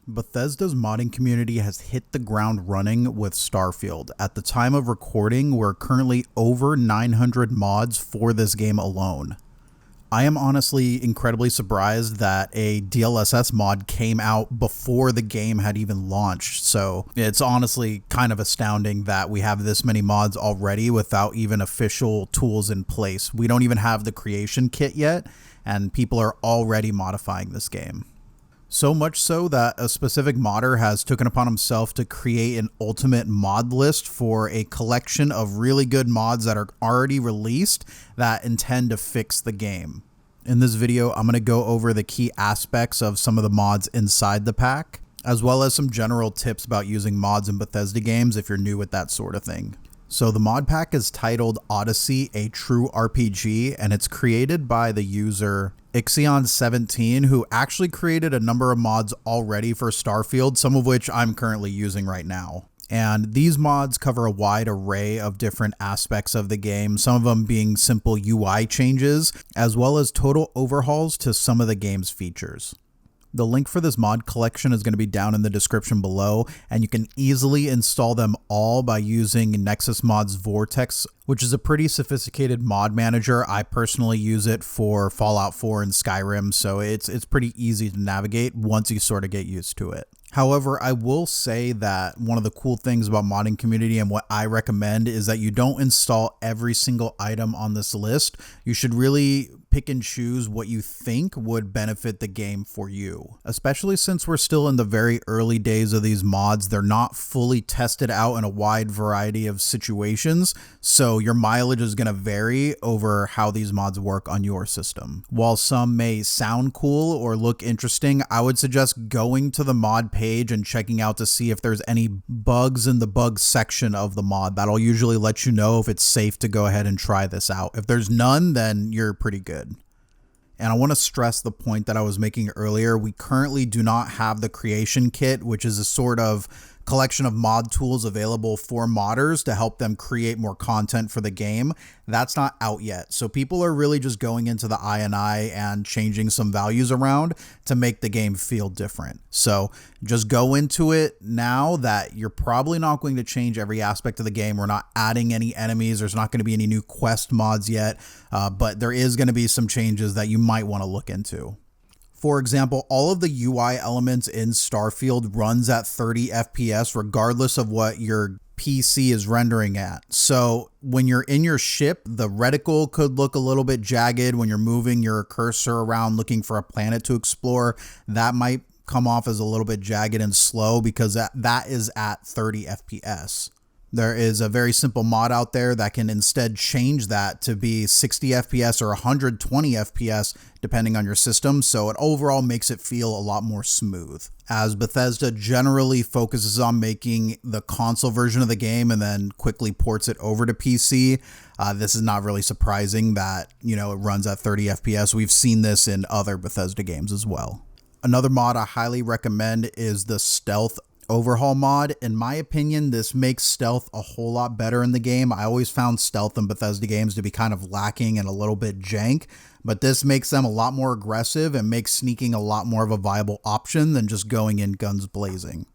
Bethesda's modding community has hit the ground running with Starfield. At the time of recording, we're currently over 900 mods for this game alone. I am honestly incredibly surprised that a DLSS mod came out before the game had even launched, so it's honestly kind of astounding that we have this many mods already without even official tools in place. We don't even have the creation kit yet, and people are already modifying this game. So much so that a specific modder has taken upon himself to create an ultimate mod list for a collection of really good mods that are already released that intend to fix the game. In this video, I'm going to go over the key aspects of some of the mods inside the pack, as well as some general tips about using mods in Bethesda games if you're new with that sort of thing. So the mod pack is titled Odyssey, a True RPG, and it's created by the user Ixion17, who actually created a number of mods already for Starfield, some of which I'm currently using right now. And these mods cover a wide array of different aspects of the game, some of them being simple UI changes, as well as total overhauls to some of the game's features. The link for this mod collection is going to be down in the description below, and you can easily install them all by using Nexus Mods Vortex, which is a pretty sophisticated mod manager. I personally use it for Fallout 4 and Skyrim, so it's pretty easy to navigate once you sort of get used to it. However, I will say that one of the cool things about modding community and what I recommend is that you don't install every single item on this list. You should really pick and choose what you think would benefit the game for you. Especially since we're still in the very early days of these mods, they're not fully tested out in a wide variety of situations, so your mileage is going to vary over how these mods work on your system. While some may sound cool or look interesting, I would suggest going to the mod page and checking out to see if there's any bugs in the bugs section of the mod. That'll usually let you know if it's safe to go ahead and try this out. If there's none, then you're pretty good. And I want to stress the point that I was making earlier. We currently do not have the creation kit, which is a sort of collection of mod tools available for modders to help them create more content for the game. That's not out yet. So people are really just going into the INI and changing some values around to make the game feel different. So just go into it now that you're probably not going to change every aspect of the game. We're not adding any enemies. There's not going to be any new quest mods yet, but there is going to be some changes that you might want to look into. For example, all of the UI elements in Starfield runs at 30 FPS regardless of what your PC is rendering at. So when you're in your ship, the reticle could look a little bit jagged. When you're moving your cursor around looking for a planet to explore, that might come off as a little bit jagged and slow because that is at 30 FPS. There is a very simple mod out there that can instead change that to be 60 FPS or 120 FPS depending on your system, so it overall makes it feel a lot more smooth. As Bethesda generally focuses on making the console version of the game and then quickly ports it over to PC, this is not really surprising that, it runs at 30 FPS. We've seen this in other Bethesda games as well. Another mod I highly recommend is the Stealth Overhaul mod. In my opinion, this makes stealth a whole lot better in the game. I always found stealth in Bethesda games to be kind of lacking and a little bit jank, but this makes them a lot more aggressive and makes sneaking a lot more of a viable option than just going in guns blazing.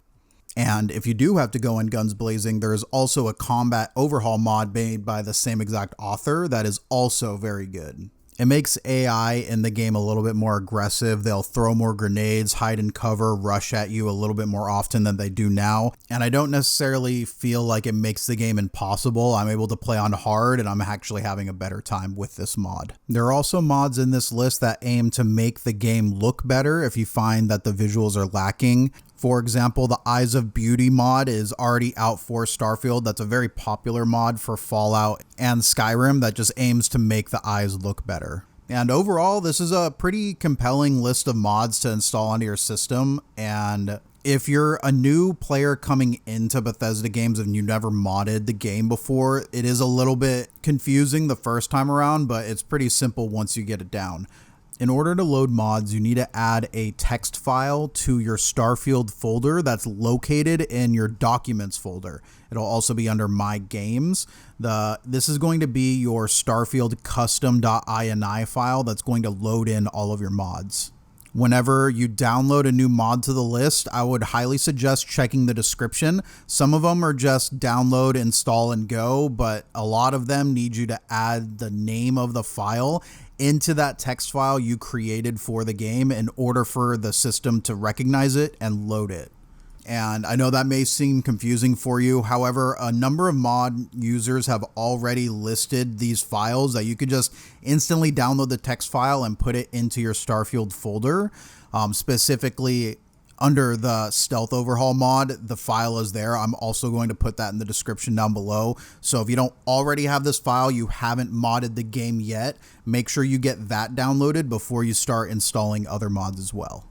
And if you do have to go in guns blazing, there is also a combat overhaul mod made by the same exact author that is also very good. It makes AI in the game a little bit more aggressive. They'll throw more grenades, hide and cover, rush at you a little bit more often than they do now. And I don't necessarily feel like it makes the game impossible. I'm able to play on hard and I'm actually having a better time with this mod. There are also mods in this list that aim to make the game look better if you find that the visuals are lacking. For example, the Eyes of Beauty mod is already out for Starfield. That's a very popular mod for Fallout and Skyrim that just aims to make the eyes look better. And overall, this is a pretty compelling list of mods to install onto your system. And if you're a new player coming into Bethesda games and you've never modded the game before, it is a little bit confusing the first time around, but it's pretty simple once you get it down. In order to load mods, you need to add a text file to your Starfield folder that's located in your Documents folder. It'll also be under My Games. This is going to be your Starfield custom.ini file that's going to load in all of your mods. Whenever you download a new mod to the list, I would highly suggest checking the description. Some of them are just download, install, and go, but a lot of them need you to add the name of the file into that text file you created for the game in order for the system to recognize it and load it. And I know that may seem confusing for you. However, a number of mod users have already listed these files that you could just instantly download the text file and put it into your Starfield folder. Specifically under the Stealth Overhaul mod, the file is there. I'm also going to put that in the description down below. So if you don't already have this file, you haven't modded the game yet, make sure you get that downloaded before you start installing other mods as well.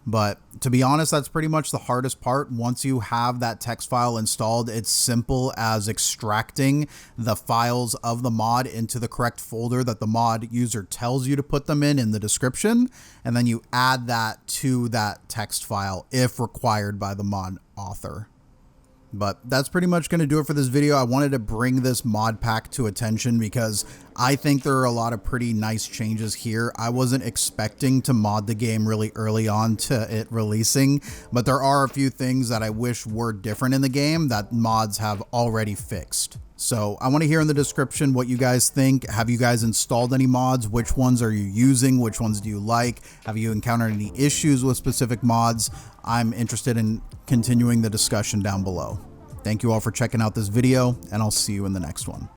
But to be honest, that's pretty much the hardest part. Once you have that text file installed, it's simple as extracting the files of the mod into the correct folder that the mod user tells you to put them in the description. And then you add that to that text file if required by the mod author. But that's pretty much going to do it for this video. I wanted to bring this mod pack to attention because I think there are a lot of pretty nice changes here. I wasn't expecting to mod the game really early on to it releasing, but there are a few things that I wish were different in the game that mods have already fixed. So I want to hear in the description what you guys think. Have you guys installed any mods? Which ones are you using? Which ones do you like? Have you encountered any issues with specific mods? I'm interested in continuing the discussion down below. Thank you all for checking out this video, and I'll see you in the next one.